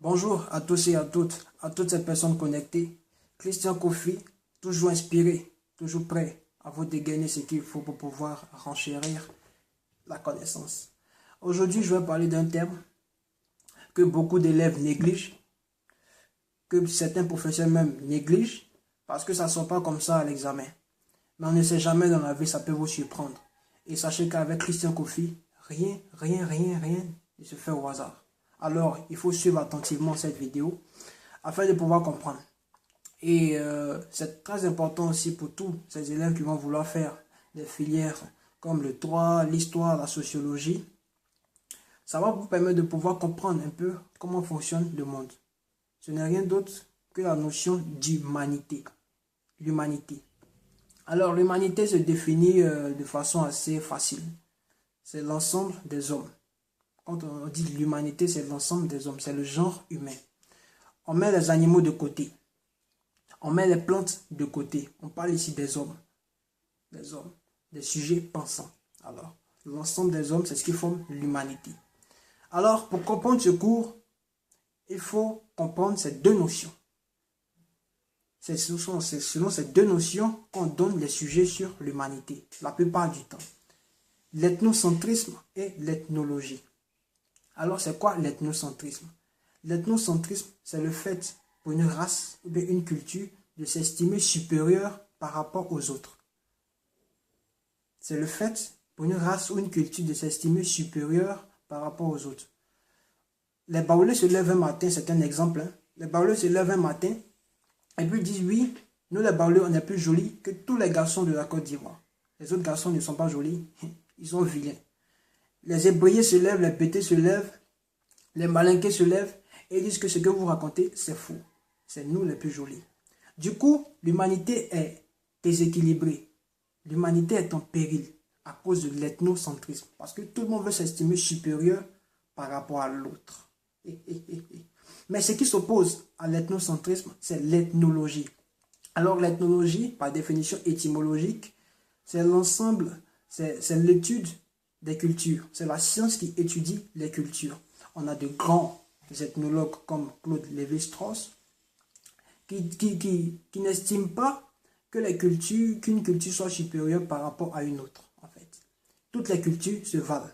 Bonjour à tous et à toutes ces personnes connectées. Christian Kofi, toujours inspiré, toujours prêt à vous dégainer ce qu'il faut pour pouvoir renchérir la connaissance. Aujourd'hui, je vais parler d'un thème que beaucoup d'élèves négligent, que certains professeurs même négligent, parce que ça ne sort pas comme ça à l'examen. Mais on ne sait jamais dans la vie, ça peut vous surprendre. Et sachez qu'avec Christian Kofi, rien ne se fait au hasard. Alors, il faut suivre attentivement cette vidéo afin de pouvoir comprendre. Et c'est très important aussi pour tous ces élèves qui vont vouloir faire des filières comme le droit, l'histoire, la sociologie. Ça va vous permettre de pouvoir comprendre un peu comment fonctionne le monde. Ce n'est rien d'autre que la notion d'humanité. L'humanité. Alors, l'humanité se définit de façon assez facile. C'est l'ensemble des hommes. Quand on dit l'humanité, c'est l'ensemble des hommes, c'est le genre humain. On met les animaux de côté. On met les plantes de côté. On parle ici des hommes, des sujets pensants. Alors, l'ensemble des hommes, c'est ce qui forme l'humanité. Alors, pour comprendre ce cours, il faut comprendre ces deux notions. C'est selon ces deux notions qu'on donne les sujets sur l'humanité, la plupart du temps. L'ethnocentrisme et l'ethnologie. Alors, c'est quoi l'ethnocentrisme? L'ethnocentrisme, c'est le fait pour une race ou bien une culture de s'estimer supérieure par rapport aux autres. C'est le fait pour une race ou une culture de s'estimer supérieure par rapport aux autres. Les Baoulés se lèvent un matin, c'est un exemple. Les Baoulés se lèvent un matin et puis disent oui, nous les Baoulés, on est plus jolis que tous les garçons de la Côte d'Ivoire. Les autres garçons ne sont pas jolis, ils sont vilains. Les Hébrayés se lèvent, les Bétés se lèvent, les Malinqués se lèvent et disent que ce que vous racontez, c'est faux. C'est nous les plus jolis. Du coup, l'humanité est déséquilibrée. L'humanité est en péril à cause de l'ethnocentrisme. Parce que tout le monde veut s'estimer supérieur par rapport à l'autre. Mais ce qui s'oppose à l'ethnocentrisme, c'est l'ethnologie. Alors l'ethnologie, par définition étymologique, c'est l'ensemble, c'est l'étude des cultures. C'est la science qui étudie les cultures. On a de grands ethnologues comme Claude Lévi-Strauss qui n'estiment pas qu'une culture soit supérieure par rapport à une autre. En fait, toutes les cultures se valent.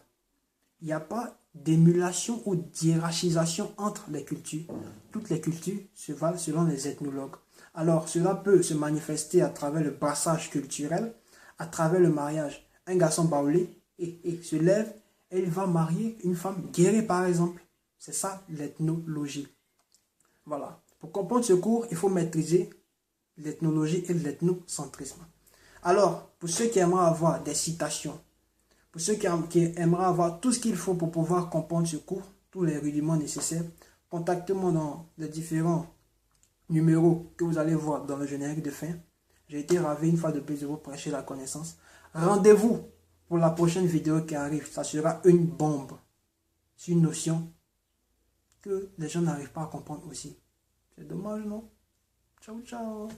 Il n'y a pas d'émulation ou d'hierarchisation entre les cultures. Toutes les cultures se valent selon les ethnologues. Alors, cela peut se manifester à travers le brassage culturel, à travers le mariage. Un garçon baoulé se lève et il va marier une femme guérie, par exemple. C'est ça l'ethnologie. Voilà. Pour comprendre ce cours, il faut maîtriser l'ethnologie et l'ethnocentrisme. Alors, pour ceux qui aimeraient avoir des citations, pour ceux qui aimeraient avoir tout ce qu'il faut pour pouvoir comprendre ce cours, tous les rudiments nécessaires, contactez-moi dans les différents numéros que vous allez voir dans le générique de fin. J'ai été ravi une fois de plus de vous prêcher la connaissance. Rendez-vous pour la prochaine vidéo qui arrive. Ça sera une bombe. C'est une notion que les gens n'arrivent pas à comprendre aussi. C'est dommage, non? Ciao, ciao.